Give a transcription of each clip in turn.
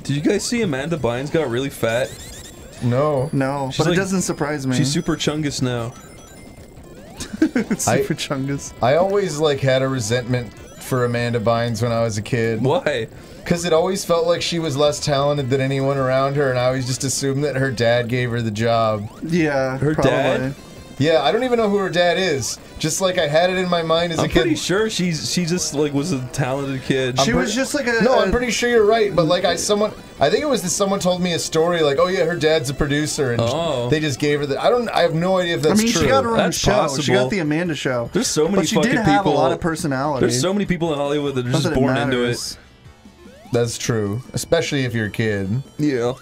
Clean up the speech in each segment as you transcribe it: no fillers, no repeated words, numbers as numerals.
Did you guys see Amanda Bynes got really fat? No. No, She's but like, it doesn't surprise me. She's super chungus now. Super chungus. I always like had a resentment for Amanda Bynes when I was a kid. Why? Because it always felt like she was less talented than anyone around her, and I always just assumed that her dad gave her the job. Yeah, her probably. dad? Yeah, I don't even know who her dad is. Just like I had it in my mind as a kid. I'm pretty sure she just like was a talented kid. She was just like a... No, I'm pretty sure you're right, but like I think it was that someone told me a story like, oh yeah, her dad's a producer, and they just gave her the... I have no idea if that's true. I mean, she got her own That's show. possible. She got the Amanda show. There's so many but she fucking did have people. a lot of personality. There's so many people in Hollywood that are just born into it. That's true, especially if you're a kid. Yeah.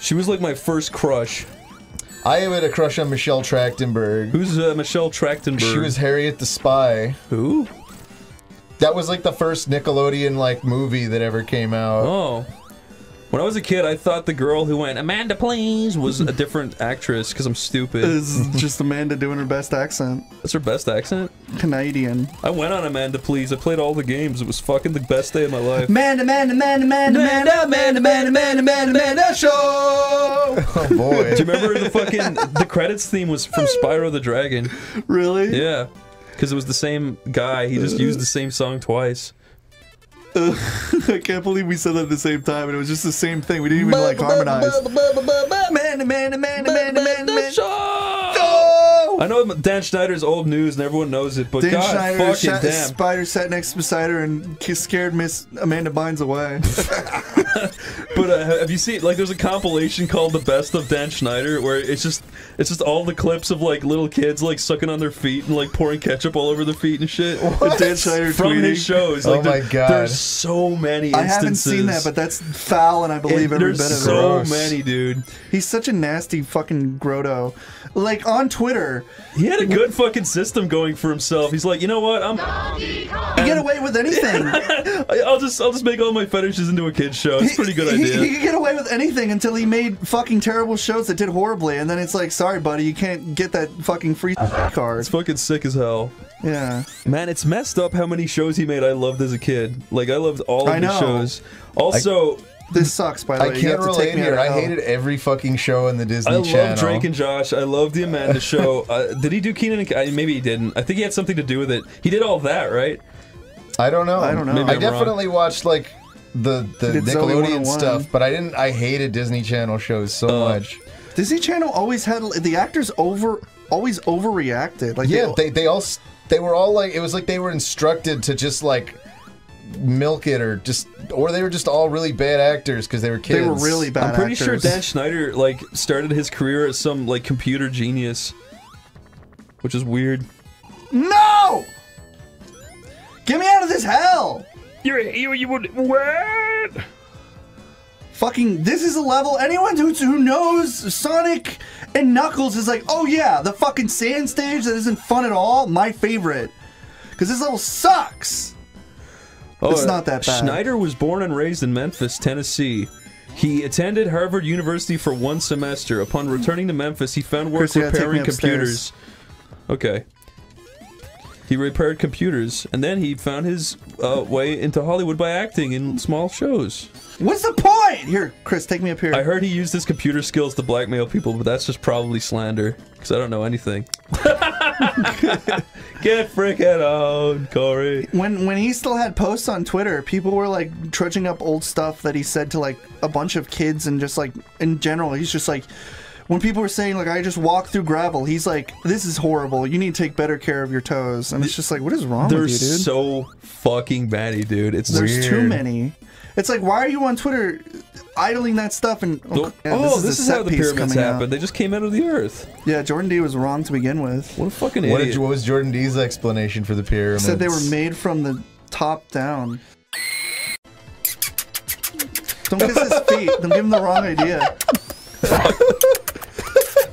She was like my first crush. I had a crush on Michelle Trachtenberg. Who's Michelle Trachtenberg? She was Harriet the Spy. Who? That was like the first Nickelodeon like movie that ever came out. Oh. When I was a kid, I thought the girl who went, Amanda, please, was a different actress because I'm stupid. It's just Amanda doing her best accent. That's her best accent? Canadian. I went on Amanda, please. I played all the games. It was fucking the best day of my life. Amanda show! Oh boy. Do you remember the credits theme was from Spyro the Dragon? Really? Yeah. Because it was the same guy. He just used the same song twice. I can't believe we said that at the same time, and it was just the same thing. We didn't even like harmonize. I know Dan Schneider's old news and everyone knows it, but Dan God Schneider, fucking damn. Spider sat next beside her and scared Miss Amanda Bynes away. But have you seen, like, there's a compilation called The Best of Dan Schneider where it's just all the clips of like little kids like sucking on their feet and like pouring ketchup all over their feet and shit. What? Dan Schneider from tweeting? his shows. Like, oh my God. There's so many instances. I haven't seen that, but that's foul, and I believe every bit of it. There's so many, dude. He's such a nasty fucking grotto. Like on Twitter, he had a good fucking system going for himself. He's like, you know what? You get away with anything. I'll just make all my fetishes into a kid's show. It's a pretty good idea. He could get away with anything until he made fucking terrible shows that did horribly, and then it's like, sorry, buddy, you can't get that fucking free card. It's fucking sick as hell. Yeah. Man, it's messed up how many shows he made I loved as a kid. Like, I loved all of his shows. Also... This sucks, by the way. I can't relate here. I hated every fucking show in the Disney Channel. I love Drake and Josh. I love the Amanda show. Did he do Kenan and maybe he didn't. I think he had something to do with it. He did all that, right? I don't know. I don't know. Maybe I definitely watched like the Nickelodeon stuff, but I hated Disney Channel shows so much. Disney Channel always had the actors always overreacted. Like yeah, they were all like, it was like they were instructed to just like milk it, or they were just all really bad actors because they were kids. They were really bad I'm pretty actors. sure Dan Schneider like started his career as some like computer genius, which is weird. No! Get me out of this hell! You would what? Fucking, this is a level, anyone who knows Sonic and Knuckles is like, oh yeah, the fucking sand stage that isn't fun at all, my favorite. Because this level sucks! It's not that bad. Schneider was born and raised in Memphis, Tennessee. He attended Harvard University for 1 semester. Upon returning to Memphis, he found work repairing computers. Okay. He repaired computers, and then he found his way into Hollywood by acting in small shows. What's the point? Here, Chris, take me up here. I heard he used his computer skills to blackmail people, but that's just probably slander, because I don't know anything. Get freaking out, Corey. When he still had posts on Twitter, people were like trudging up old stuff that he said to like a bunch of kids, and just like in general, he's just like, when people were saying like, I just walk through gravel, he's like, this is horrible, you need to take better care of your toes. And it's just like, what is wrong with you, dude? There's so fucking many, dude. There's too many. It's like, why are you on Twitter idling that stuff? And this is how the pyramids happened. They just came out of the earth. Yeah, Jordan D was wrong to begin with. What a fucking idiot. What was Jordan D's explanation for the pyramids? He said they were made from the top down. Don't kiss his feet. Don't give him the wrong idea.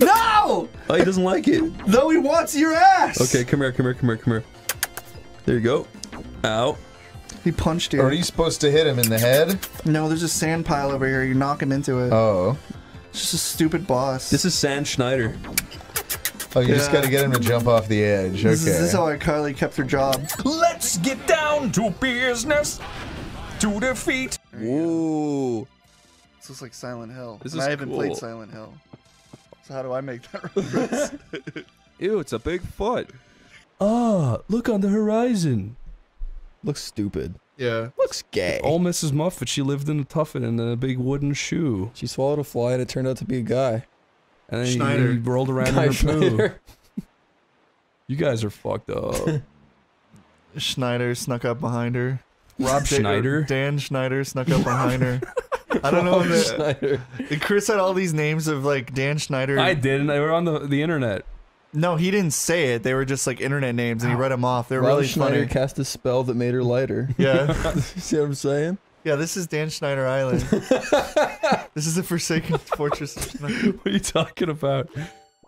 No! Oh, he doesn't like it. Though he wants your ass. Okay, come here, come here, come here, come here. There you go. Ow. He punched you. Or are you supposed to hit him in the head? No, there's a sand pile over here. You knock him into it. Oh. It's just a stupid boss. This is Sam Schneider. Oh, you just gotta get him to jump off the edge. Okay. This is how iCarly kept her job. Let's get down to business. to defeat. Whoa. This looks like Silent Hill. This and is I haven't cool. played Silent Hill. So how do I make that reference? Ew, it's a big foot. Ah, look on the horizon. Looks stupid. Yeah. Looks gay. Old Mrs. Muffet, she lived in a tuffet and a big wooden shoe. She swallowed a fly and it turned out to be a guy. And then Schneider. he rolled around in her poo. You guys are fucked up. Schneider snuck up behind her. Rob Schneider? Dan Schneider snuck up behind her. I don't know. Schneider. Chris had all these names of like Dan Schneider. I didn't. They were on the internet. No, he didn't say it. They were just like internet names, and he read them off. They're Rob really Schneider funny. cast a spell that made her lighter. Yeah, See what I'm saying? yeah. This is Dan Schneider Island. This is the Forsaken Fortress of Schneider. What are you talking about?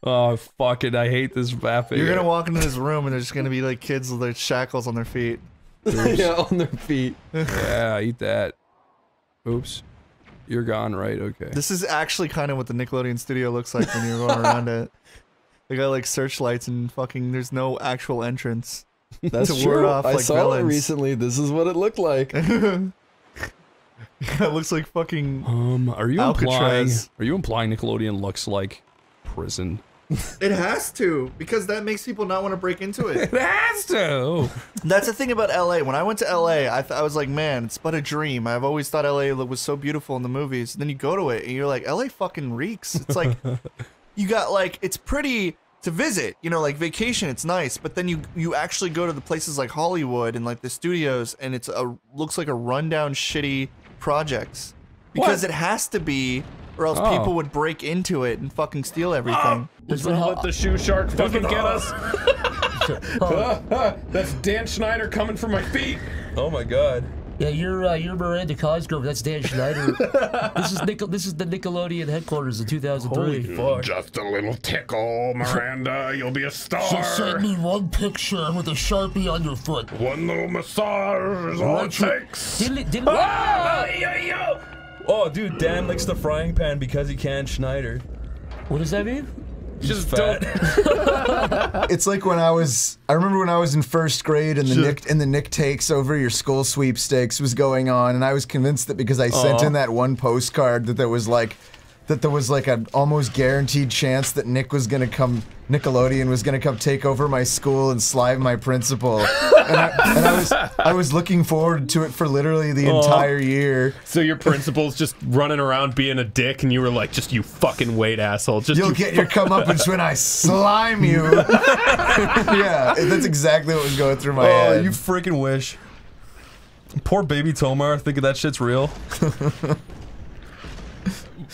Oh, fuck it. I hate this map. You're gonna walk into this room, and there's gonna be like kids with their shackles on their feet. Yeah, on their feet. Yeah, eat that. Oops. You're gone, right? Okay. This is actually kind of what the Nickelodeon studio looks like when you're going around it. They got like searchlights and fucking. There's no actual entrance. That's To ward true. off, I like, saw villains. it recently. This is what it looked like. Yeah, it looks like fucking. Are you Alcatraz. implying Nickelodeon looks like prison? It has to, because that makes people not want to break into it. It has to. That's the thing about LA. When I went to LA, I was like, man, it's but a dream. I've always thought LA was so beautiful in the movies. And then you go to it and you're like, LA fucking reeks. It's like, you got like, it's pretty to visit, you know, like vacation, it's nice. But then you actually go to the places like Hollywood and like the studios, and it's looks like a rundown, shitty projects. Because What? it has to be, or else Oh. people would break into it and fucking steal everything. Just don't let the shoe shark fucking get us. That's Dan Schneider coming for my feet. Oh my god. Yeah, you're Miranda Cosgrove. That's Dan Schneider. This is the Nickelodeon headquarters in 2003. Fuck. Just a little tickle, Miranda. You'll be a star. Send me one picture with a Sharpie on your foot. One little massage is all it takes. Didn't Oh, dude, Dan licks the frying pan because he can't Schneider. What does that mean? Just fat. It's like when I remember when I was in first grade and the Nick Takes Over Your School sweepstakes was going on, and I was convinced that because I sent in that one postcard that there was like an almost guaranteed chance that Nickelodeon was gonna come take over my school and slime my principal. I was looking forward to it for literally the entire year. So your principal's just running around being a dick, and you were like, just you fucking wait, asshole. Just You'll get your comeuppance when I slime you. Yeah, that's exactly what was going through my Oh, head. you freaking wish. Poor baby Tomar, thinking that shit's real.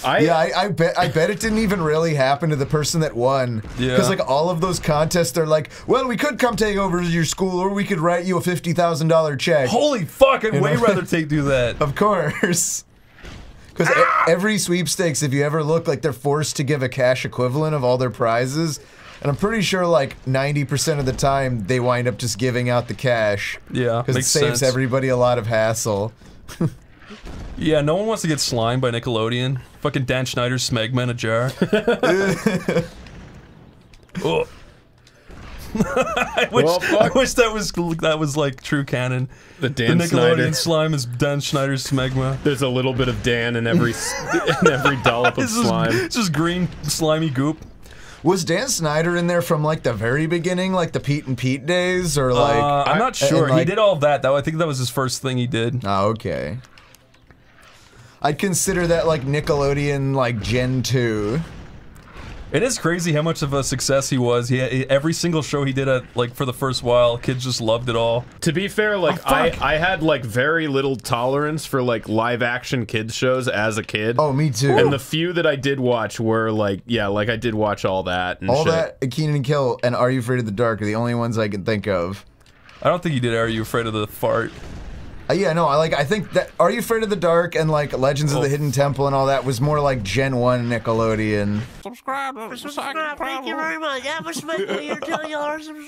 I bet it didn't even really happen to the person that won. Yeah. Because like all of those contests are like, well, we could come take over your school, or we could write you a $50,000 check. Holy fuck, I'd way rather do that. Of course. Because every sweepstakes, if you ever look, like they're forced to give a cash equivalent of all their prizes. And I'm pretty sure like 90% of the time they wind up just giving out the cash. Yeah, Because it makes saves sense. everybody a lot of hassle. Yeah, no one wants to get slimed by Nickelodeon. Fucking Dan Schneider's smegma in a jar. Oh. I wish that was like true canon. the Dan The Nickelodeon Schneider. slime is Dan Schneider's smegma. There's a little bit of Dan in every dollop of slime. It's just green slimy goop. Was Dan Schneider in there from like the very beginning, like the Pete and Pete days, or like? I'm not sure. and, like- He did all that. I think that was his first thing he did. Oh, okay. I'd consider that like Nickelodeon, like Gen 2. It is crazy how much of a success he was. Every single show he did like for the first while, kids just loved it all. To be fair, like I had like very little tolerance for like live action kids shows as a kid. Oh, me too. And the few that I did watch were like, yeah, like I did watch all that and all shit. that, Keenan and Kel, and Are You Afraid of the Dark are the only ones I can think of. I don't think he did Are You Afraid of the Fart? Yeah, no, I think that Are You Afraid of the Dark and like Legends of the Hidden Temple and all that was more like Gen 1 Nickelodeon. Subscribe. Thank you very much. That was my way. You're telling y'all to subscribe.